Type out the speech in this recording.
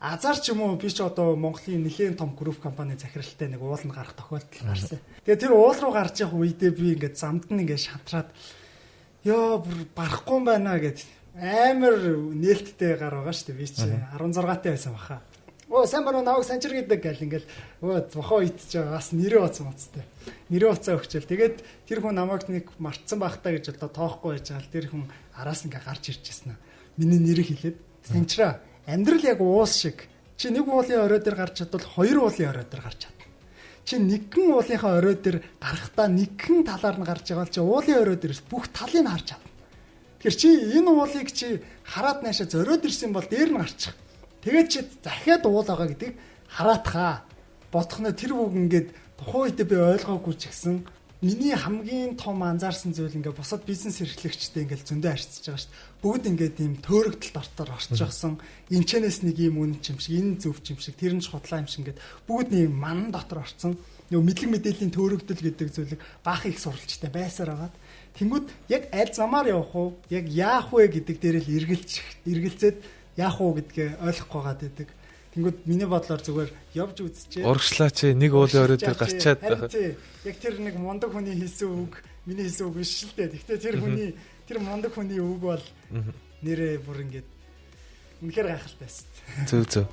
Азар ч юм уу би ч одоо Монголын нэлээд том групп компани захиралтай нэг ууланд гарах тохиолдол гарсан. Тэгээ тэр уул руу гарч явах үедээ би ингээд замд нь ингээд шантраад ёо барахгүй юм байна гэд амар нээлттэй гар байгаа шүү дээ. Би чи 16-тай байсан баха. Оо сайн байна уу наваг санчир гэдэг гэл ингээл зохоо идчихэж байгаа бас нэрээ уцсан уцтай. Нэрээ уцаа өгчөөл. Тэгээд тэр хүн намайг нэг мартсан бахтаа гэж одоо тоохгүй байж байгаа л тэр хүн араас ингээ гарч ирчихсэн. Миний нэрийг хэлээд санчраа амьдрал яг уус шиг. Чи нэг уулын орой дээр гарч чадвал хоёр уулын орой дээр гарч чадна. Чи нэгэн уулынхаа орой дээр гарахдаа нэгэн талаар нь гарч байгаа л чи уулын орой дээрс бүх талыг харж чадна. Тэгэхээр чи энэ уулыг чи хараад наашаа зориод ирсэн бол дээр нь гарчих. Тэгээд чи захиад уул байгаа гэдгийг хараатхаа. Бодохно тэр үг ингээд тухайн үед би ойлгоогүй ч гэсэн миний хамгийн том анзаарсан зүйл ингээд бусад бизнес эрхлэгчтэй ингээд зөндөө харьцаж байгаа шүү дээ. Бүгд ингээд ийм төөрөгдөл дортоор орчихсон. Энчэнэс нэг ийм үн юм шиг, энэ зөв юм шиг, тэр нь худлаа юм шиг ингээд бүгд нэг ман дотор орцсон. Нөгөө мэдлэг мэдээллийн төөрөгдөл гэдэг зүйлийг баах их сурвалжтай байсаар агаад. Тэнгүүд яг аль замаар явах уу, яг яах вэ гэдэг дээр л эргэлзээд яах уу гэдгээ ойлгохгүй байгаа гэдэг. Тэнгүүд миний бодлоор зүгээр явж үзчихээ. Урагшлаач нэг уулын орой дээр гарчаад байгаа. Яг тэр нэг мундаг хүний хэлсэн үг, миний хэлсэн үг биш л дээ. Гэхдээ тэр мундаг хүний үг бол нэрээ бүр ингээд үнэхээр гайхалтайсэн. Зөв.